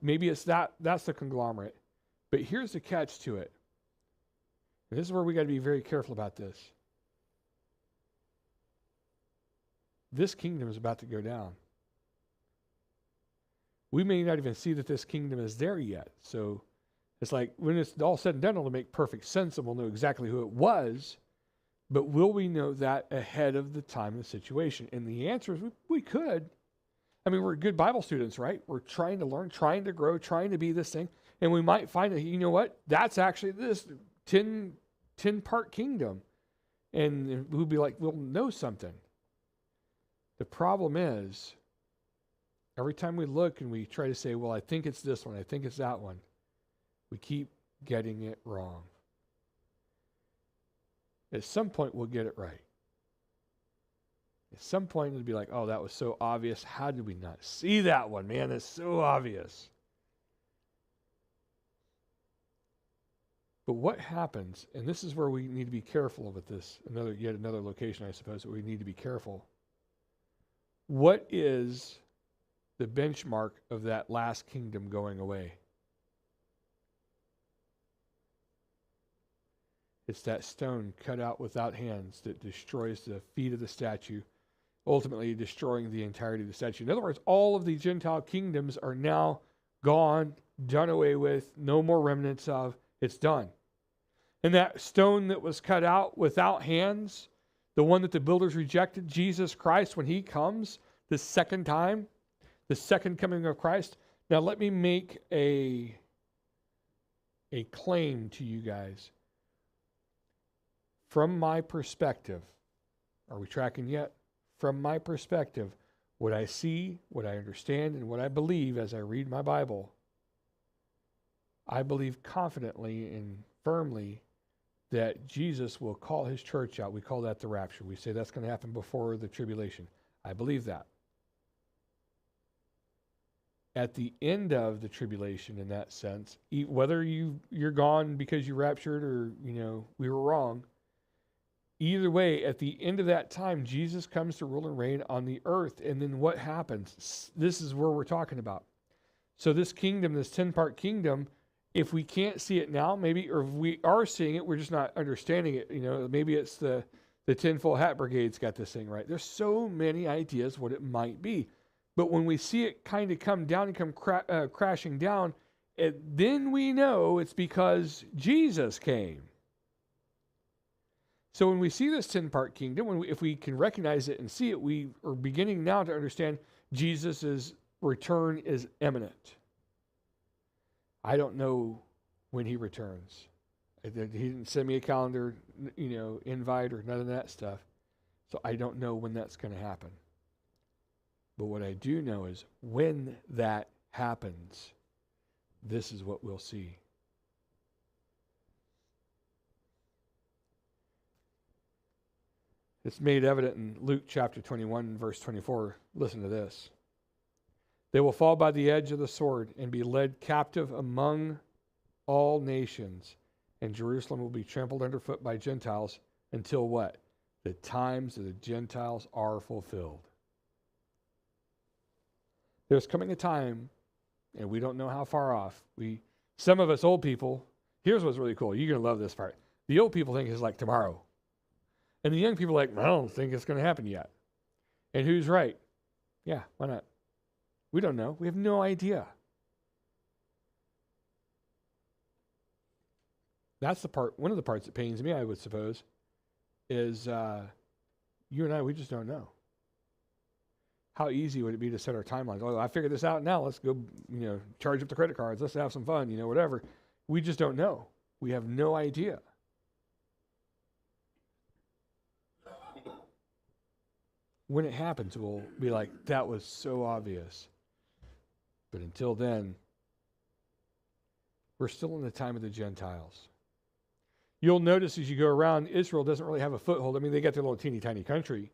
maybe it's that's the conglomerate. But here's the catch to it. And this is where we got to be very careful about this. This kingdom is about to go down. We may not even see that this kingdom is there yet. So it's like when it's all said and done, it'll make perfect sense and we'll know exactly who it was. But will we know that ahead of the time of the situation? And the answer is we could. I mean, we're good Bible students, right? We're trying to learn, trying to grow, trying to be this thing. And we might find that, you know what? That's actually this 10-part kingdom. And we'll be like, we'll know something. The problem is, every time we look and we try to say, well, I think it's this one, I think it's that one, we keep getting it wrong. At some point, we'll get it right. At some point, it'll be like, oh, that was so obvious. How did we not see that one, man? It's so obvious. But what happens, and this is where we need to be careful with this, yet another location, I suppose, that we need to be careful. What is the benchmark of that last kingdom going away? It's that stone cut out without hands that destroys the feet of the statue, ultimately destroying the entirety of the statue. In other words, all of the Gentile kingdoms are now gone, done away with, no more remnants of. It's done. And that stone that was cut out without hands, the one that the builders rejected, Jesus Christ, when he comes the second time, the second coming of Christ, Now, let me make a claim to you guys. From my perspective, are we tracking yet? From my perspective, what I see, what I understand, and what I believe as I read my Bible, I believe confidently and firmly that Jesus will call his church out. We call that the rapture. We say that's going to happen before the tribulation. I believe that. At the end of the tribulation, in that sense, whether you're gone because you raptured or, we were wrong, either way, at the end of that time, Jesus comes to rule and reign on the earth. And then what happens? This is where we're talking about. So this kingdom, this 10-part kingdom, if we can't see it now, maybe, or if we are seeing it, we're just not understanding it. Maybe it's the tinfoil hat brigade's got this thing right. There's so many ideas what it might be. But when we see it kind of come down and come crashing down, then we know it's because Jesus came. So when we see this 10-part kingdom, if we can recognize it and see it, we are beginning now to understand Jesus' return is imminent. I don't know when he returns. He didn't send me a calendar, invite or none of that stuff. So I don't know when that's going to happen. But what I do know is when that happens, this is what we'll see. It's made evident in Luke chapter 21, verse 24. Listen to this. They will fall by the edge of the sword and be led captive among all nations, and Jerusalem will be trampled underfoot by Gentiles until what? The times of the Gentiles are fulfilled. There's coming a time, and we don't know how far off. Some of us old people, here's what's really cool. You're going to love this part. The old people think it's like tomorrow. And the young people are like, I don't think it's going to happen yet. And who's right? Yeah, why not? We don't know. We have no idea. That's one of the parts that pains me, I would suppose, is you and I, we just don't know. How easy would it be to set our timelines? Oh, I figured this out now. Let's go, charge up the credit cards. Let's have some fun, whatever. We just don't know. We have no idea. When it happens, we'll be like, that was so obvious. But until then, we're still in the time of the Gentiles. You'll notice as you go around, Israel doesn't really have a foothold. I mean, they got their little teeny tiny country.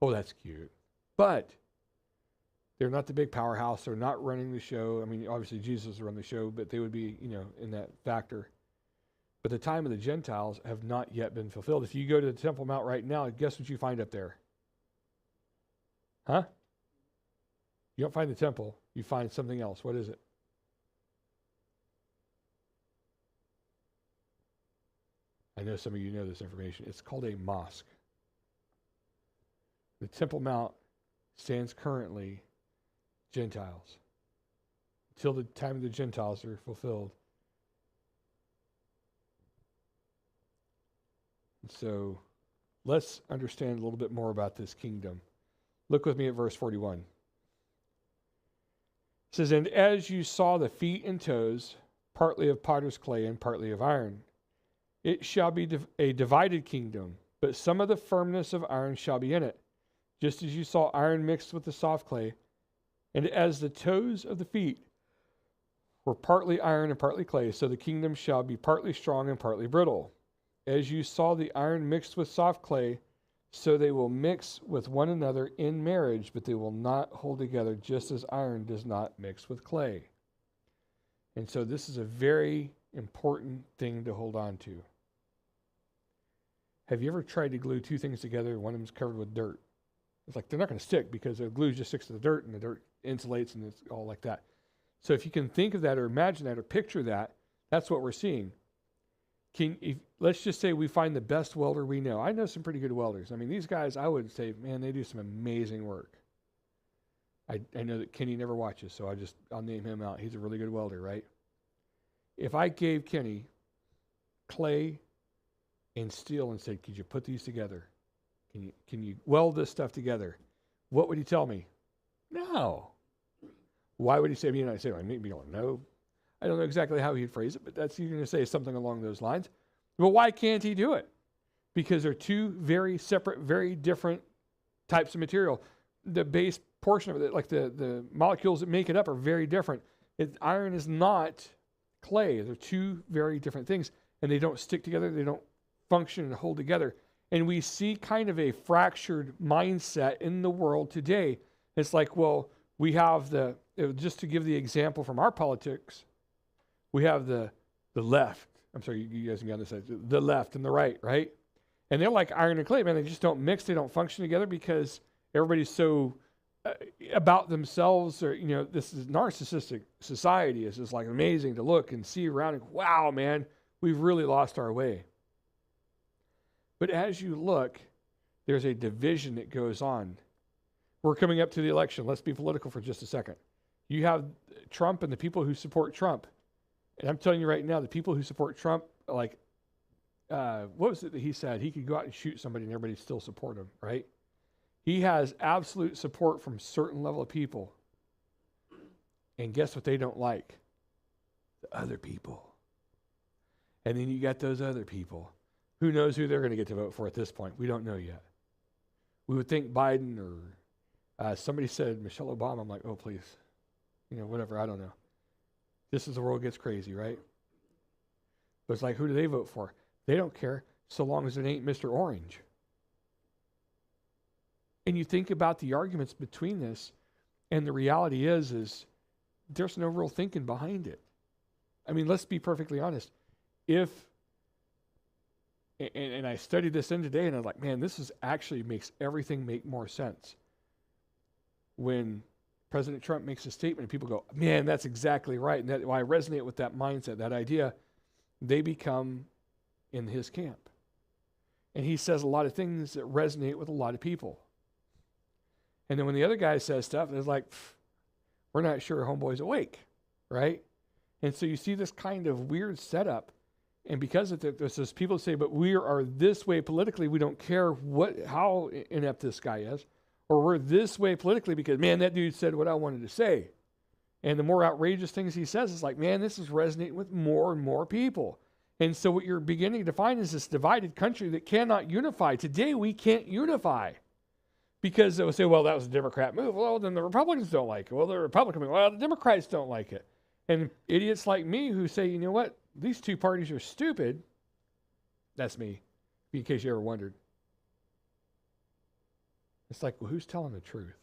Oh, that's cute. But they're not the big powerhouse. They're not running the show. I mean, obviously Jesus will run the show, but they would be, in that factor. But the time of the Gentiles have not yet been fulfilled. If you go to the Temple Mount right now, guess what you find up there? Huh? You don't find the temple. You find something else. What is it? I know some of you know this information. It's called a mosque. The Temple Mount stands currently Gentiles. Until the time of the Gentiles are fulfilled. And so let's understand a little bit more about this kingdom. Look with me at verse 41. It says, and as you saw the feet and toes, partly of potter's clay and partly of iron, it shall be a divided kingdom, but some of the firmness of iron shall be in it, just as you saw iron mixed with the soft clay. And as the toes of the feet were partly iron and partly clay, so the kingdom shall be partly strong and partly brittle. As you saw the iron mixed with soft clay, so they will mix with one another in marriage, but they will not hold together, just as iron does not mix with clay. And so this is a very important thing to hold on to. Have you ever tried to glue two things together and one of them's covered with dirt? It's like they're not going to stick because the glue just sticks to the dirt and the dirt insulates and it's all like that. So if you can think of that or imagine that or picture that, that's what we're seeing. Let's just say we find the best welder we know. I know some pretty good welders. I mean, these guys, I would say, man, they do some amazing work. I know that Kenny never watches, so I'll name him out. He's a really good welder, right? If I gave Kenny clay and steel and said, could you put these together? Can you weld this stuff together? What would he tell me? No. Why would he say, I say, maybe you don't know. I don't know exactly how he'd phrase it, but you're going to say something along those lines. Well, why can't he do it? Because they're two very separate, very different types of material. The base portion of it, like the molecules that make it up, are very different. Iron is not clay. They're two very different things, and they don't stick together. They don't function and hold together. And we see kind of a fractured mindset in the world today. It's like, well, we have just to give the example from our politics, we have the left. I'm sorry, you guys can get on this side. The left and the right, right? And they're like iron and clay, man. They just don't mix. They don't function together because everybody's so about themselves. Or, this is narcissistic society. It's just like amazing to look and see around and, wow, man, we've really lost our way. But as you look, there's a division that goes on. We're coming up to the election. Let's be political for just a second. You have Trump and the people who support Trump. And I'm telling you right now, the people who support Trump, like, what was it that he said? He could go out and shoot somebody and everybody still support him, right? He has absolute support from a certain level of people. And guess what they don't like? The other people. And then you got those other people. Who knows who they're going to get to vote for at this point? We don't know yet. We would think Biden or somebody said Michelle Obama. I'm like, oh, please. Whatever. I don't know. This is the world gets crazy, right? But it's like, who do they vote for? They don't care so long as it ain't Mr. Orange. And you think about the arguments between this, and the reality is there's no real thinking behind it. I mean, let's be perfectly honest. And I studied this in today, and I was like, man, this actually makes everything make more sense. When President Trump makes a statement and people go, man, that's exactly right. And I resonate with that mindset, that idea. They become in his camp. And he says a lot of things that resonate with a lot of people. And then when the other guy says stuff, it's like, we're not sure homeboy's awake, right? And so you see this kind of weird setup. And because of this, people say, but we are this way politically, we don't care how inept this guy is. Or we're this way politically because, man, that dude said what I wanted to say. And the more outrageous things he says, it's like, man, this is resonating with more and more people. And so what you're beginning to find is this divided country that cannot unify. Today, we can't unify. Because they will say, well, that was a Democrat move. Well, then the Republicans don't like it. Well, the Republicans, well, the Democrats don't like it. And idiots like me who say, you know what? These two parties are stupid. That's me, in case you ever wondered. It's like, well, who's telling the truth?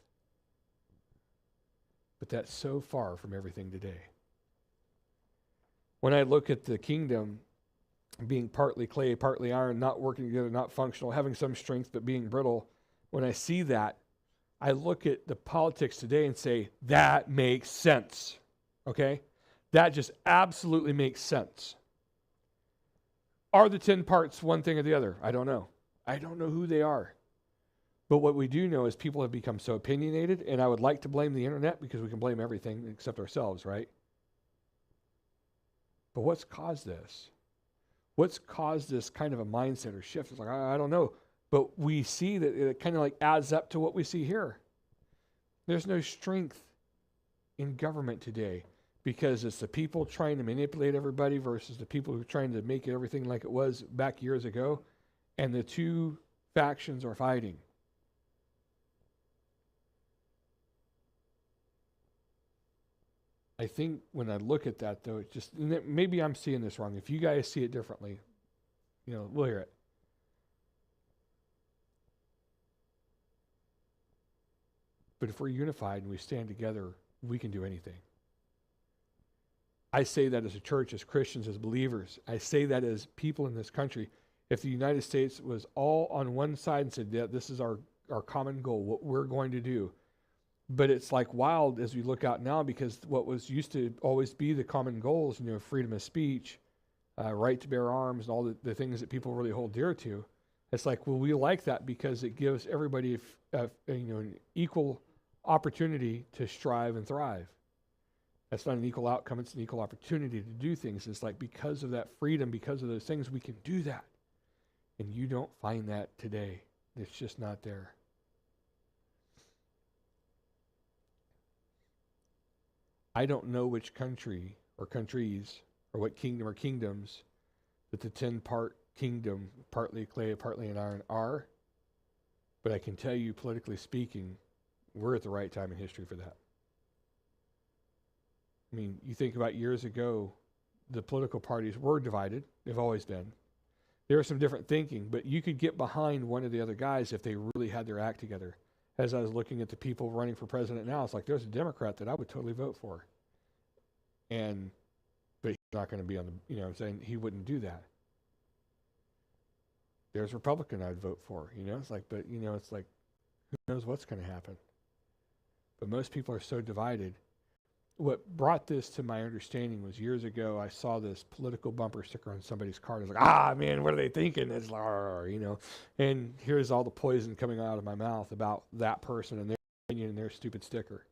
But that's so far from everything today. When I look at the kingdom being partly clay, partly iron, not working together, not functional, having some strength but being brittle, when I see that, I look at the politics today and say, that makes sense. Okay? That just absolutely makes sense. Are the 10 parts one thing or the other? I don't know. I don't know who they are. But what we do know is people have become so opinionated, and I would like to blame the internet because we can blame everything except ourselves, right? But what's caused this? What's caused this kind of a mindset or shift? It's like, I don't know. But we see that it kind of like adds up to what we see here. There's no strength in government today because it's the people trying to manipulate everybody versus the people who are trying to make everything like it was back years ago. And the two factions are fighting. I think when I look at that, though, it just, maybe I'm seeing this wrong. If you guys see it differently, we'll hear it. But if we're unified and we stand together, we can do anything. I say that as a church, as Christians, as believers. I say that as people in this country. If the United States was all on one side and said, yeah, this is our common goal, what we're going to do. But it's like wild as we look out now because what was used to always be the common goals, freedom of speech, right to bear arms, and all the things that people really hold dear to. It's like, well, we like that because it gives everybody an equal opportunity to strive and thrive. That's not an equal outcome, it's an equal opportunity to do things. It's like because of that freedom, because of those things, we can do that. And you don't find that today. It's just not there. I don't know which country or countries or what kingdom or kingdoms that the 10-part kingdom, partly clay, partly in iron, are. But I can tell you, politically speaking, we're at the right time in history for that. I mean, you think about years ago, the political parties were divided. They've always been. There was some different thinking, but you could get behind one of the other guys if they really had their act together. As I was looking at the people running for president now, it's like there's a Democrat that I would totally vote for. But he's not going to be on the, you know what I'm saying? He wouldn't do that. There's a Republican I'd vote for, you know? It's like, but, you know, it's like, who knows what's going to happen? But most people are so divided. What brought this to my understanding was years ago, I saw this political bumper sticker on somebody's car. It was like, man, what are they thinking? It's like, you know, and here's all the poison coming out of my mouth about that person and their opinion and their stupid sticker.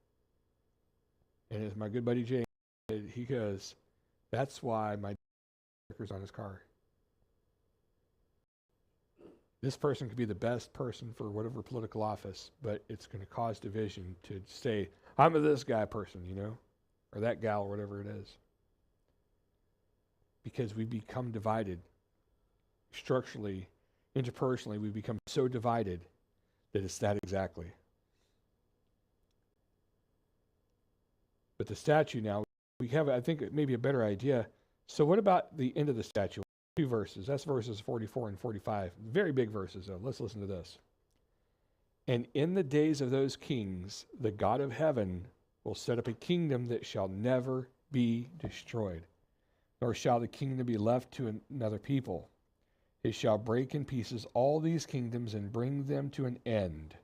And as my good buddy Jay said, he goes, that's why my sticker's on his car. This person could be the best person for whatever political office, but it's going to cause division to say, I'm a this guy person, you know, or that gal, or whatever it is. Because we become divided. Structurally, interpersonally, we become so divided that it's that exactly. But the statue now, we have, I think, maybe a better idea. So what about the end of the statue? 2 verses. That's verses 44 and 45. Very big verses, though. Let's listen to this. And in the days of those kings, the God of heaven will set up a kingdom that shall never be destroyed, nor shall the kingdom be left to another people. It shall break in pieces all these kingdoms and bring them to an end,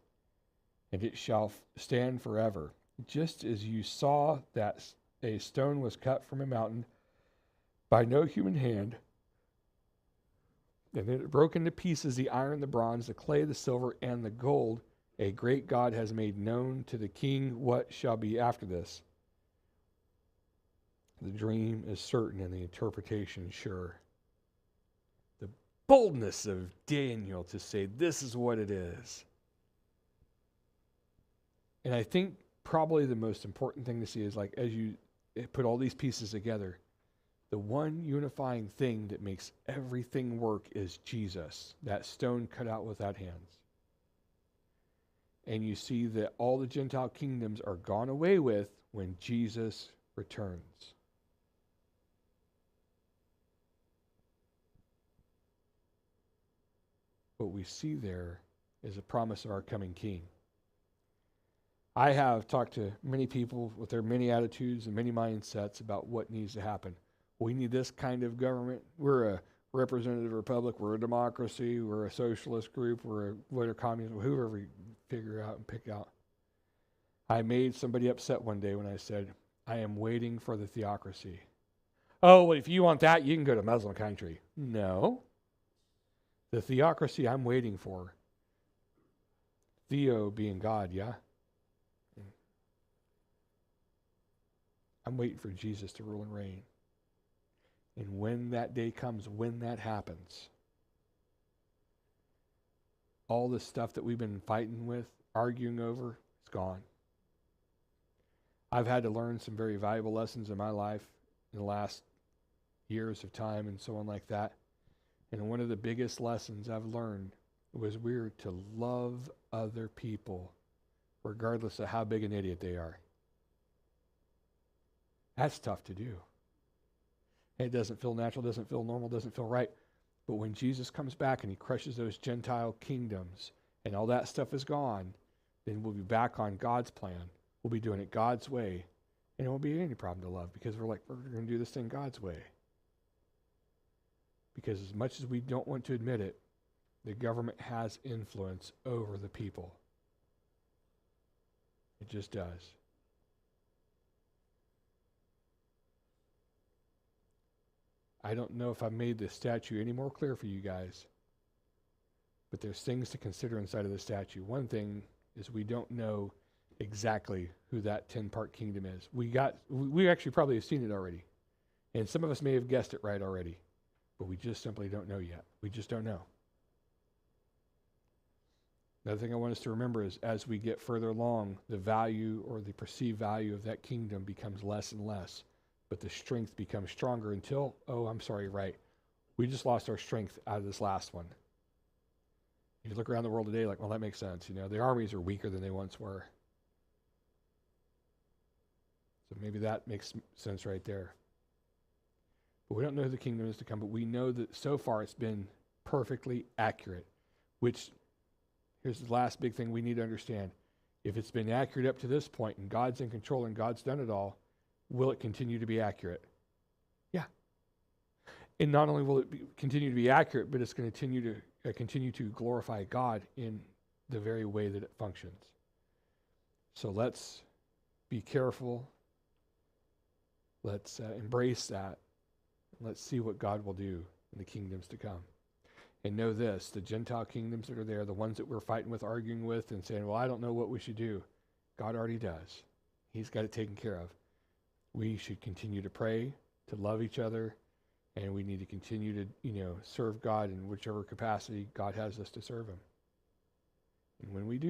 and it shall stand forever. Just as you saw that a stone was cut from a mountain by no human hand, and it broke into pieces the iron, the bronze, the clay, the silver, and the gold, a great God has made known to the king what shall be after this. The dream is certain and the interpretation sure. The boldness of Daniel to say this is what it is. And I think probably the most important thing to see is, like, as you put all these pieces together, the one unifying thing that makes everything work is Jesus, that stone cut out without hands. And you see that all the Gentile kingdoms are gone away with when Jesus returns. What we see there is a promise of our coming King. I have talked to many people with their many attitudes and many mindsets about what needs to happen. We need this kind of government. We're a representative republic. We're a democracy. We're a socialist group. We're a communism, whoever we figure out and pick out. I made somebody upset one day when I said, I am waiting for the theocracy. Oh, well, if you want that, you can go to Muslim country. No. The theocracy I'm waiting for, Theo being God, yeah? I'm waiting for Jesus to rule and reign. And when that day comes, when that happens, all the stuff that we've been fighting with, arguing over, it's gone. I've had to learn some very valuable lessons in my life in the last years of time and so on like that. And one of the biggest lessons I've learned was we're to love other people regardless of how big an idiot they are. That's tough to do. It doesn't feel natural, doesn't feel normal, doesn't feel right. But when Jesus comes back and he crushes those Gentile kingdoms and all that stuff is gone, then we'll be back on God's plan. We'll be doing it God's way. And it won't be any problem to love because we're going to do this thing God's way. Because as much as we don't want to admit it, the government has influence over the people. It just does. I don't know if I made this statue any more clear for you guys, but there's things to consider inside of the statue. One thing is we don't know exactly who that 10-part kingdom is. We actually probably have seen it already, and some of us may have guessed it right already, but we just simply don't know yet. We just don't know. Another thing I want us to remember is as we get further along, the value or the perceived value of that kingdom becomes less and less, but the strength becomes stronger until, we just lost our strength out of this last one. If you look around the world today, like, well, that makes sense. The armies are weaker than they once were. So maybe that makes sense right there. But we don't know who the kingdom is to come, but we know that so far it's been perfectly accurate, which, here's the last big thing we need to understand. If it's been accurate up to this point and God's in control and God's done it all, will it continue to be accurate? Yeah. And not only will it continue to be accurate, but it's going to continue to glorify God in the very way that it functions. So let's be careful. Let's embrace that. Let's see what God will do in the kingdoms to come. And know this, the Gentile kingdoms that are there, the ones that we're fighting with, arguing with, and saying, well, I don't know what we should do. God already does. He's got it taken care of. We should continue to pray, to love each other, and we need to continue to, serve God in whichever capacity God has us to serve him. And when we do